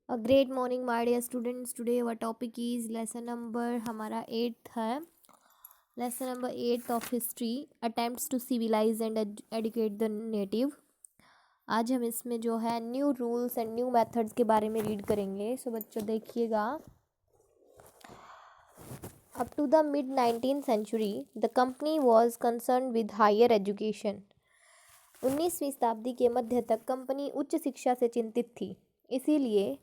A great morning, my dear students. Today our topic is lesson number हमारा 8th है. Lesson number 8 of history, attempts to civilize and educate the native. आज हम इसमें जो है new rules and new methods के बारे में रीड करेंगे. सो बच्चों देखिएगा. Up to the mid 19th century, the company was concerned with higher education. 19वीं शताब्दी के मध्य तक कंपनी उच्च शिक्षा से चिंतित थी. इसीलिए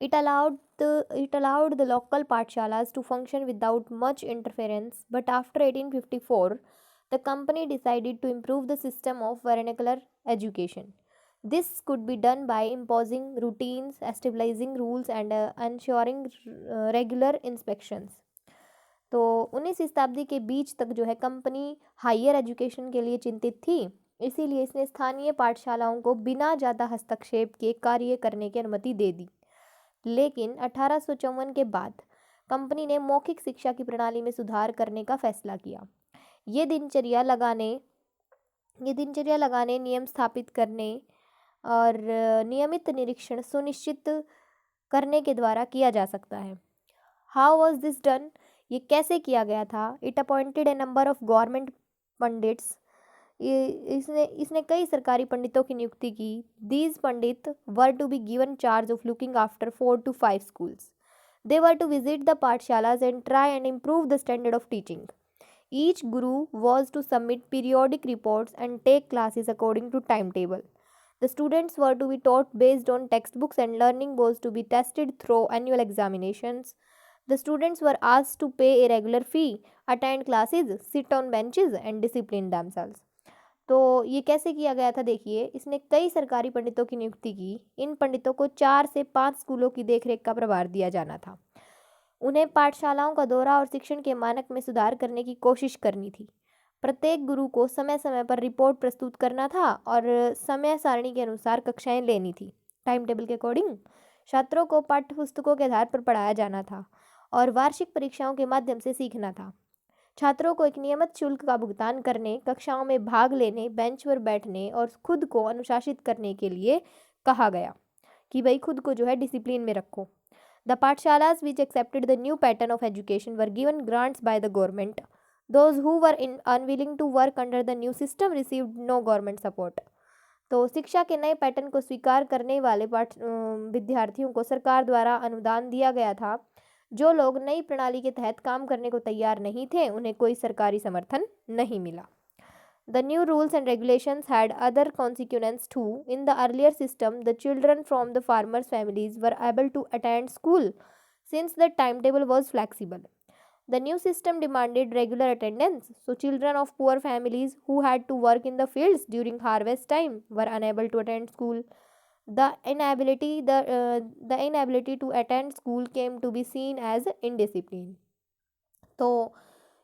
it allowed the local pathshalas to function without much interference, but after 1854, the company decided to improve the system of vernacular education. This could be done by imposing routines, establishing rules, and ensuring regular inspections. तो 19वीं शताब्दी के बीच तक जो है company hire education के लिए चिंतित थी. इसीलिए इसने स्थानीय पाठशालाओं को बिना ज़्यादा हस्तक्षेप के कार्य करने की अनुमति दे दी. लेकिन 1854 के बाद कंपनी ने मौखिक शिक्षा की प्रणाली में सुधार करने का फैसला किया. ये दिनचर्या लगाने, नियम स्थापित करने और नियमित निरीक्षण सुनिश्चित करने के द्वारा किया जा सकता है. How was this done? ये कैसे किया गया था? It appointed a number of government pundits. इसने कई सरकारी पंडितों की नियुक्ति की. These pandit were to be given charge of looking after 4 to 5 schools. They were to visit the pathshalas and try and improve the standard of teaching. Each guru was to submit periodic reports and take classes according to timetable. The students were to be taught based on textbooks and learning was to be tested through annual examinations. The students were asked to pay a regular fee, attend classes, sit on benches and discipline themselves. तो ये कैसे किया गया था देखिए. इसने कई सरकारी पंडितों की नियुक्ति की. इन पंडितों को 4 से 5 स्कूलों की देखरेख का प्रभार दिया जाना था. उन्हें पाठशालाओं का दौरा और शिक्षण के मानक में सुधार करने की कोशिश करनी थी. प्रत्येक गुरु को समय समय पर रिपोर्ट प्रस्तुत करना था और समय सारणी के अनुसार कक्षाएं लेनी थी. टाइम टेबल के अकॉर्डिंग छात्रों को पाठ्य पुस्तकों के आधार पर पढ़ाया जाना था और वार्षिक परीक्षाओं के माध्यम से सीखना था. छात्रों को एक नियमित शुल्क का भुगतान करने, कक्षाओं में भाग लेने, बेंच पर बैठने और खुद को अनुशासित करने के लिए कहा गया कि भाई खुद को जो है डिसिप्लिन में रखो. The pathshalas which accepted the new pattern of education were given grants by the government. Those who were unwilling to work under the new system received no government support. तो शिक्षा के नए पैटर्न को स्वीकार करने वाले विद्यार्थियों को सरकार द्वारा अनुदान दिया गया था. जो लोग नई प्रणाली के तहत काम करने को तैयार नहीं थे उन्हें कोई सरकारी समर्थन नहीं मिला. The new rules and regulations had other consequences too. In the earlier system, the children from the farmers' families were able to attend school since the timetable was flexible. The new system demanded regular attendance, so children of poor families who had to work in the fields during harvest time were unable to attend school. The inability to attend school came to be seen as indiscipline. तो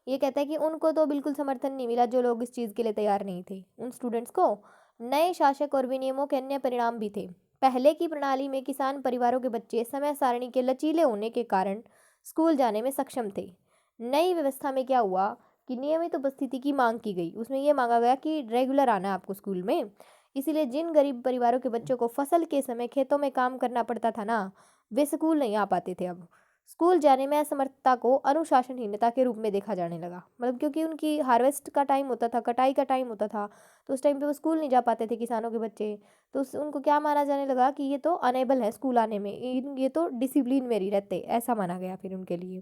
ये कहता है कि उनको तो बिल्कुल समर्थन नहीं मिला जो लोग इस चीज़ के लिए तैयार नहीं थे. उन स्टूडेंट्स को नए शासक और विनियमों के अन्य परिणाम भी थे. पहले की प्रणाली में किसान परिवारों के बच्चे समय सारणी के लचीले होने के कारण स्कूल जाने में सक्षम थे. नई व्यवस्था में क्या हुआ कि नियमित उपस्थिति की मांग की गई. उसमें यह मांगा गया कि रेगुलर आना है आपको स्कूल में. इसीलिए जिन गरीब परिवारों के बच्चों को फसल के समय खेतों में काम करना पड़ता था ना, वे स्कूल नहीं आ पाते थे. अब स्कूल जाने में असमर्थता को अनुशासनहीनता के रूप में देखा जाने लगा. मतलब क्योंकि उनकी हार्वेस्ट का टाइम होता था, कटाई का टाइम होता था, तो उस टाइम पे वो स्कूल नहीं जा पाते थे किसानों के बच्चे. तो उनको क्या माना जाने लगा कि ये तो अनेबल है स्कूल आने में, ये तो डिसिप्लिन में नहीं रहते, ऐसा माना गया फिर उनके लिए.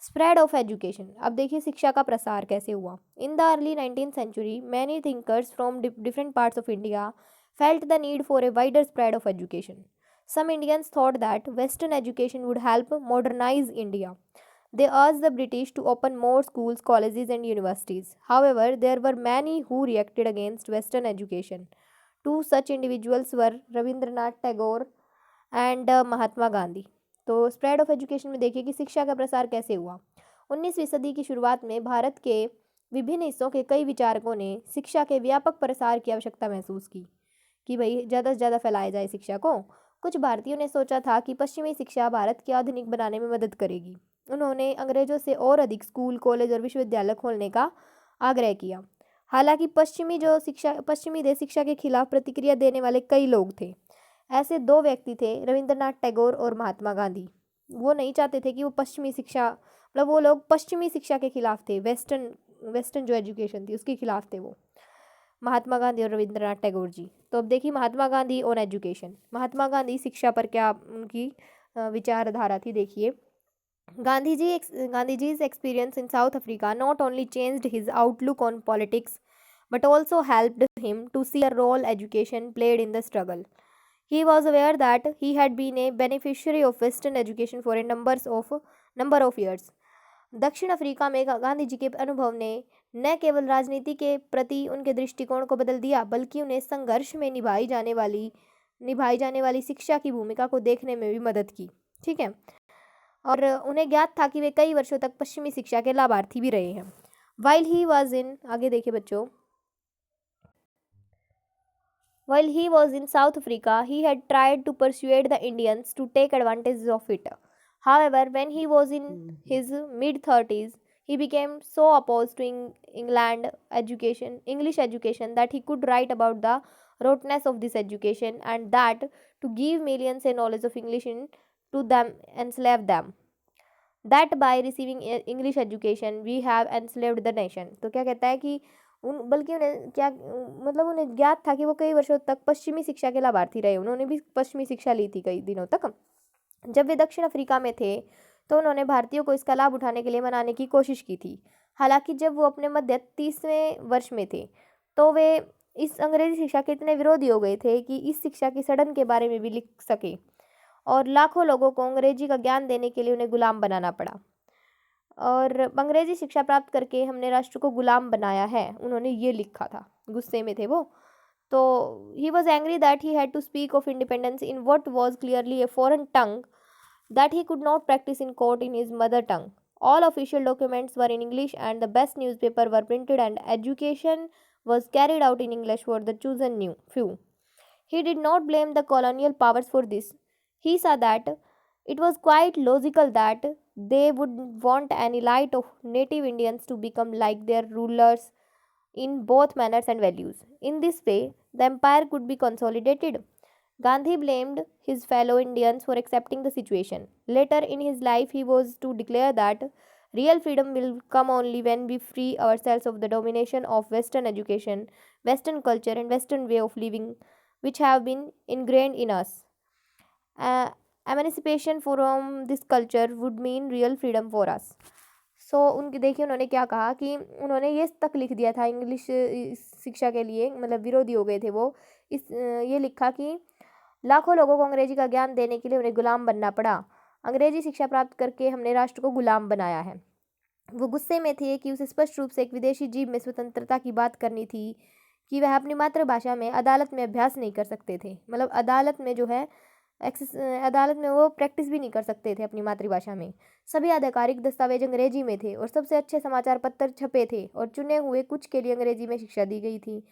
Spread of education. अब देखिए शिक्षा का प्रसार कैसे हुआ. In the early 19th century, many thinkers from different parts of India felt the need for a wider spread of education. Some Indians thought that Western education would help modernize India. They urged the British to open more schools, colleges, and universities. However, there were many who reacted against Western education. Two such individuals were Rabindranath Tagore and Mahatma Gandhi. तो spread of education में देखिए कि शिक्षा का प्रसार कैसे हुआ. 19वीं सदी की शुरुआत में भारत के विभिन्न हिस्सों के कई विचारकों ने शिक्षा के व्यापक प्रसार की आवश्यकता महसूस की कि भाई ज़्यादा से ज़्यादा फैलाया जाए शिक्षा को. कुछ भारतीयों ने सोचा था कि पश्चिमी शिक्षा भारत के आधुनिक बनाने में मदद करेगी. उन्होंने अंग्रेजों से और अधिक स्कूल, कॉलेज और विश्वविद्यालय खोलने का आग्रह किया. हालांकि पश्चिमी देश शिक्षा के खिलाफ प्रतिक्रिया देने वाले कई लोग थे. ऐसे दो व्यक्ति थे, रविंद्रनाथ टैगोर और महात्मा गांधी। वो नहीं चाहते थे कि वो पश्चिमी शिक्षा, मतलब वो लोग पश्चिमी शिक्षा के खिलाफ थे, वेस्टर्न जो एजुकेशन थी उसके खिलाफ थे वो, महात्मा गांधी और रविंद्रनाथ टैगोर जी। तो अब देखिए महात्मा गांधी ऑन एजुकेशन, महात्मा गांधी शिक्षा पर क्या उनकी विचारधारा थी, देखिए। Gandhiji's experience in South Africa not only changed his outlook on politics but also helped him to see a role education played in the struggle. He was aware that he had been a beneficiary of Western education for a number of years. दक्षिण Africa में गांधी जी के अनुभव ने न केवल राजनीति के प्रति उनके दृष्टिकोण को बदल दिया, बल्कि उन्हें संघर्ष में निभाई जाने वाली शिक्षा की भूमिका को देखने में भी मदद की। ठीक है, और उन्हें ज्ञात था कि वे कई वर्षों तक पश्चिमी शिक्षा के लाभार्थी भी रहे हैं। वाइल ही वॉज इन, आगे देखिए बच्चों, while he was in South Africa he had tried to persuade the Indians to take advantage of it. However, when he was in his mid-30s, he became so opposed to English education that he could write about the rottenness of this education and that to give millions a knowledge of English to them enslave them. That by receiving English education we have enslaved the nation. तो क्या कहता है कि बल्कि उन्हें क्या, मतलब उन्हें ज्ञात था कि वो कई वर्षों तक पश्चिमी शिक्षा के लाभार्थी रहे, उन्होंने भी पश्चिमी शिक्षा ली थी कई दिनों तक। जब वे दक्षिण अफ्रीका में थे तो उन्होंने भारतीयों को इसका लाभ उठाने के लिए मनाने की कोशिश की थी। हालांकि जब वो अपने मध्य 30वें वर्ष में थे तो वे इस अंग्रेजी शिक्षा के इतने विरोधी हो गए थे कि इस शिक्षा की सड़न के बारे में भी लिख सके, और लाखों लोगों को अंग्रेजी का ज्ञान देने के लिए उन्हें गुलाम बनाना पड़ा। और अंग्रेजी शिक्षा प्राप्त करके हमने राष्ट्र को गुलाम बनाया है, उन्होंने ये लिखा था, गुस्से में थे वो। तो he was angry that he had to speak of independence in what was clearly a foreign tongue that he could not practice in court in his mother tongue. All official documents were in English and the best newspaper were printed and education was carried out in English for the chosen few. He did not blame the colonial powers for this. He saw that it was quite logical that they would want an elite of native Indians to become like their rulers in both manners and values. In this way, the empire could be consolidated. Gandhi blamed his fellow Indians for accepting the situation. Later in his life, he was to declare that real freedom will come only when we free ourselves of the domination of Western education, Western culture, and Western way of living, which have been ingrained in us. Emancipation from this culture would mean real freedom for us. सो उनकी देखिए उन्होंने क्या कहा कि उन्होंने ये तक लिख दिया था इंग्लिश शिक्षा के लिए, मतलब विरोधी हो गए थे वो, ये लिखा कि लाखों लोगों को अंग्रेजी का ज्ञान देने के लिए उन्हें गुलाम बनना पड़ा, अंग्रेजी शिक्षा प्राप्त करके हमने राष्ट्र को गुलाम बनाया है। वो गुस्से में थे कि उसे स्पष्ट रूप से एक विदेशी जीव में स्वतंत्रता की बात करनी थी कि वह अपनी मातृभाषा में अदालत में अभ्यास नहीं कर सकते थे, मतलब अदालत में जो है अदालत में वो प्रैक्टिस भी नहीं कर सकते थे अपनी मातृभाषा में। सभी आधिकारिक दस्तावेज अंग्रेजी में थे और सबसे अच्छे समाचार पत्र छपे थे और चुने हुए कुछ के लिए अंग्रेजी में शिक्षा दी गई थी।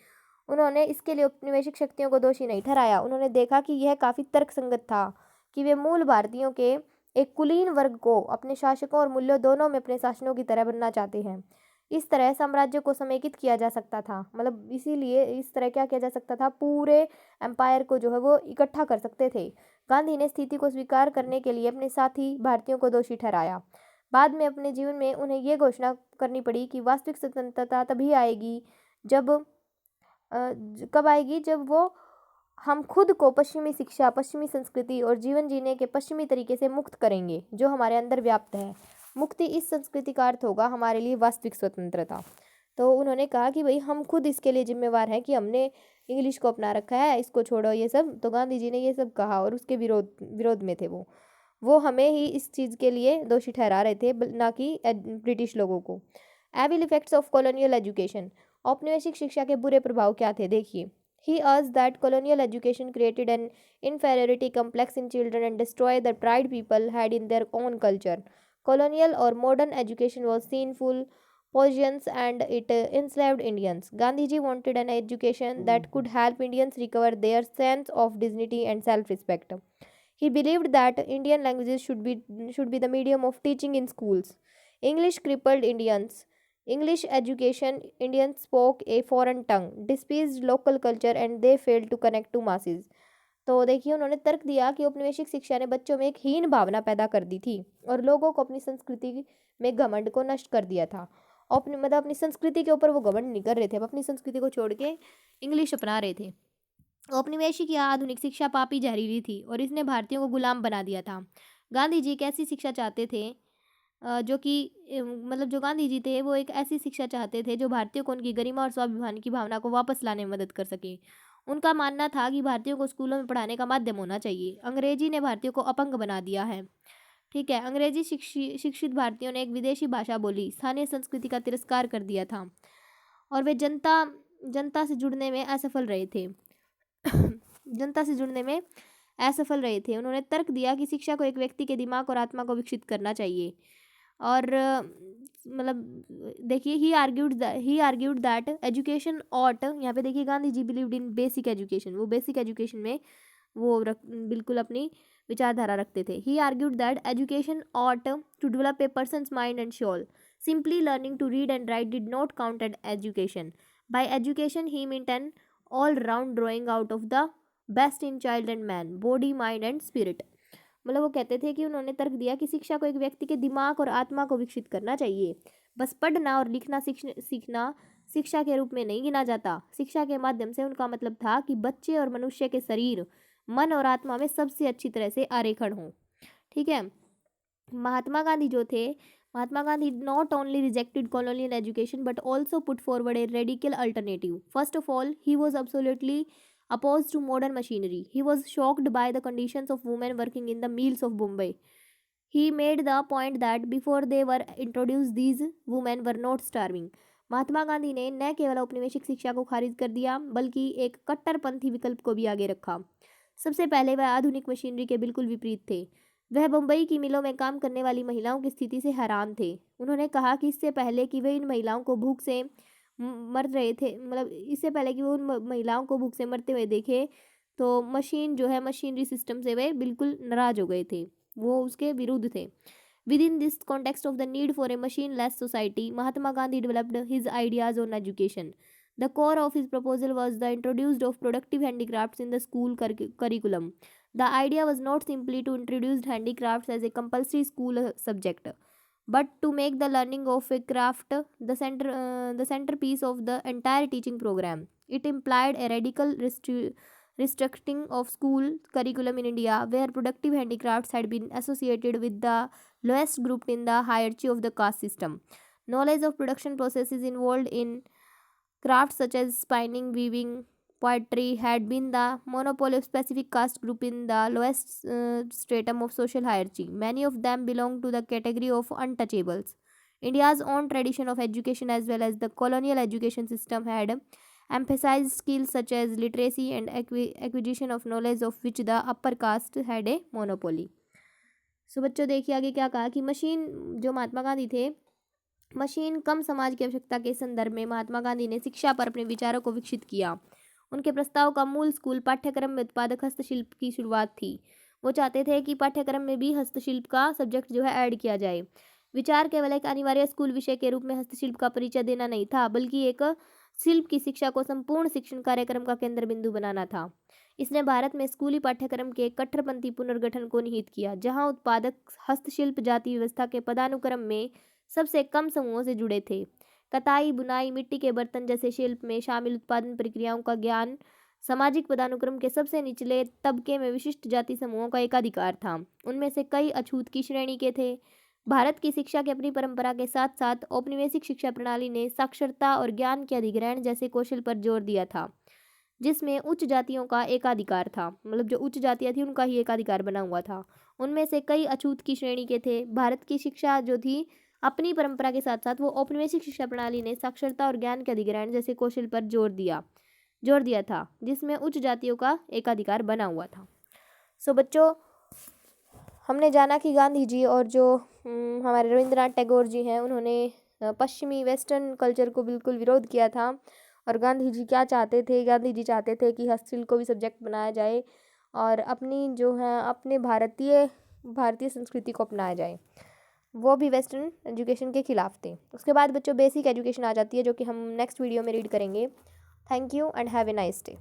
उन्होंने इसके लिए औपनिवेशिक शक्तियों को दोषी नहीं ठहराया। उन्होंने देखा कि यह काफ़ी तर्कसंगत था कि वे मूल भारतीयों के एक कुलीन वर्ग को अपने शासकों और मूल्यों दोनों में अपने शासनों की तरह बनना चाहते हैं। इस तरह साम्राज्य को समेकित किया जा सकता था, मतलब इसीलिए इस तरह क्या किया जा सकता था, पूरे एम्पायर को जो है वो इकट्ठा कर सकते थे। गांधी ने स्थिति को स्वीकार करने के लिए अपने साथी भारतीयों को दोषी ठहराया। बाद में अपने जीवन में उन्हें ये घोषणा करनी पड़ी कि वास्तविक स्वतंत्रता तभी आएगी कब आएगी जब वो हम खुद को पश्चिमी शिक्षा, पश्चिमी संस्कृति और जीवन जीने के पश्चिमी तरीके से मुक्त करेंगे जो हमारे अंदर व्याप्त है। मुक्ति इस संस्कृति का अर्थ होगा हमारे लिए वास्तविक स्वतंत्रता। तो उन्होंने कहा कि भाई हम खुद इसके लिए जिम्मेवार हैं कि हमने इंग्लिश को अपना रखा है, इसको छोड़ो ये सब। तो गांधी जी ने ये सब कहा और उसके विरोध में थे वो हमें ही इस चीज़ के लिए दोषी ठहरा रहे थे, ना कि ब्रिटिश लोगों को। Evil effects of colonial education, औपनिवेशिक शिक्षा के बुरे प्रभाव क्या थे, देखिए। He urged that colonial education created an inferiority complex in children and destroyed the pride people had in their own culture. Colonial or modern education was sinful, poisonous, and it enslaved Indians. Gandhiji wanted an education that could help Indians recover their sense of dignity and self-respect. He believed that Indian languages should be the medium of teaching in schools. English crippled Indians. English education, Indians spoke a foreign tongue, despised local culture, and they failed to connect to masses. तो देखिए उन्होंने तर्क दिया कि औपनिवेशिक शिक्षा ने बच्चों में एक हीन भावना पैदा कर दी थी और लोगों को अपनी संस्कृति में घमंड को नष्ट कर दिया था। अपनी संस्कृति के ऊपर वो घमंड नहीं कर रहे थे, अब अपनी संस्कृति को छोड़ के इंग्लिश अपना रहे थे। औपनिवेशिक या आधुनिक शिक्षा पापी जहरीली थी और इसने भारतीयों को गुलाम बना दिया था। गांधी जी एक ऐसी शिक्षा चाहते थे जो गांधी जी थे वो एक ऐसी शिक्षा चाहते थे जो भारतीयों को उनकी गरिमा और स्वाभिमान की भावना को वापस लाने में मदद कर सके। उनका मानना था कि भारतीयों को स्कूलों में पढ़ाने का माध्यम होना चाहिए। अंग्रेजी ने भारतीयों को अपंग बना दिया है। ठीक है, अंग्रेजी शिक्षित भारतीयों ने एक विदेशी भाषा बोली, स्थानीय संस्कृति का तिरस्कार कर दिया था और वे जनता से जुड़ने में असफल रहे थे। जनता से जुड़ने में असफल रहे थे। उन्होंने तर्क दिया कि शिक्षा को एक व्यक्ति के दिमाग और आत्मा को विकसित करना चाहिए और देखिए he argued that education ought, यहाँ पे देखिए Gandhi ji believed in basic education, वो बेसिक एजुकेशन में वो बिल्कुल अपनी विचारधारा रखते थे। He argued that education ought to develop a person's mind and soul, simply learning to read and write did not count as education. By education he meant an all round drawing out of the best in child and man, body mind and spirit. वो कहते थे कि उन्होंने तर्क दिया कि शिक्षा को एक व्यक्ति के दिमाग और आत्मा को विकसित करना चाहिए। बस पढ़ना और लिखना सीखना शिक्षा के रूप में नहीं गिना जाता। शिक्षा के माध्यम से उनका मतलब था कि बच्चे और मनुष्य के शरीर, मन और आत्मा में सबसे अच्छी तरह से आरेखण हो। ठीक है, Mahatma Gandhi not only rejected colonial education but also put forward a radical alternative. First of all, he was absolutely opposed to modern machinery. He was shocked by the conditions of women working in the mills of Bombay. He made the point that before they were introduced, these women were not starving. Mahatma Gandhi ने न केवल औपनिवेशिक शिक्षा को खारिज कर दिया बल्कि एक कट्टरपंथी विकल्प को भी आगे रखा। सबसे पहले वह आधुनिक मशीनरी के बिल्कुल विपरीत थे। वह बम्बई की मिलों में काम करने वाली महिलाओं की स्थिति से हैरान थे। उन्होंने कहा कि इससे पहले कि वे इन महिलाओं को भूख से मर रहे थे, इससे पहले कि वो उन महिलाओं को भूख से मरते हुए देखे तो मशीनरी सिस्टम से वे बिल्कुल नाराज हो गए थे, वो उसके विरुद्ध थे। With in this context of the need for a machine less society, Mahatma Gandhi developed his ideas on education. The core of his proposal was the introduction of productive handicrafts in the school curriculum. The idea was not simply to introduce handicrafts as a compulsory school subject, but to make the learning of a craft the centerpiece of the entire teaching program. It implied a radical restructuring of school curriculum in India, where productive handicrafts had been associated with the lowest group in the hierarchy of the caste system. Knowledge of production processes involved in crafts such as spinning, weaving, poetry had been the monopoly of specific caste group in the lowest stratum of social hierarchy. Many of them belong to the category of untouchables. India's own tradition of education as well as the colonial education system had emphasized skills such as literacy and acquisition of knowledge of which the upper caste had a monopoly. सो बच्चों देखिए आगे क्या कहा कि machine जो महात्मा गांधी थे, machine कम समाज की आवश्यकता के संदर्भ में महात्मा गांधी ने शिक्षा पर अपने विचारों को विकसित किया। उनके प्रस्ताव का मूल स्कूल पाठ्यक्रम में उत्पादक हस्तशिल्प की शुरुआत थी। वो चाहते थे कि पाठ्यक्रम में भी हस्तशिल्प का सब्जेक्ट ऐड किया जाए। विचार केवल एक अनिवार्य स्कूल विषय के रूप में हस्तशिल्प का परिचय देना नहीं था, बल्कि एक शिल्प की शिक्षा को संपूर्ण शिक्षण कार्यक्रम का केंद्र बिंदु बनाना था। इसने भारत में स्कूली पाठ्यक्रम के कट्टरपंथी पुनर्गठन को निहित किया, जहां उत्पादक हस्तशिल्प जाति व्यवस्था के पदानुक्रम में सबसे कम समूहों से जुड़े थे। कताई, बुनाई, मिट्टी के बर्तन जैसे शिल्प में शामिल उत्पादन प्रक्रियाओं का ज्ञान सामाजिक पदानुक्रम के सबसे निचले तबके में विशिष्ट जाति समूहों का एकाधिकार था। उनमें से कई अछूत की श्रेणी के थे। भारत की शिक्षा की अपनी परंपरा के साथ साथ औपनिवेशिक शिक्षा प्रणाली ने साक्षरता और ज्ञान के अधिग्रहण जैसे कौशल पर जोर दिया था, जिसमें उच्च जातियों का एकाधिकार था। जो उच्च जातियाँ थी उनका ही एकाधिकार बना हुआ था। उनमें से कई अछूत की श्रेणी के थे। भारत की शिक्षा जो थी अपनी परंपरा के साथ साथ वो औपनिवेशिक शिक्षा प्रणाली ने साक्षरता और ज्ञान के अधिग्रहण जैसे कौशल पर जोर दिया था, जिसमें उच्च जातियों का एकाधिकार बना हुआ था। सो बच्चों, हमने जाना कि गांधी जी और जो हमारे रविंद्रनाथ टैगोर जी हैं, उन्होंने पश्चिमी वेस्टर्न कल्चर को बिल्कुल विरोध किया था। और गांधी जी क्या चाहते थे? गांधी जी चाहते थे कि हस्तशिल्प को भी सब्जेक्ट बनाया जाए और अपने भारतीय संस्कृति को अपनाया जाए। वो भी वेस्टर्न एजुकेशन के खिलाफ थे। उसके बाद बच्चों बेसिक एजुकेशन आ जाती है, जो कि हम नेक्स्ट वीडियो में रीड करेंगे। Thank you and have a nice day.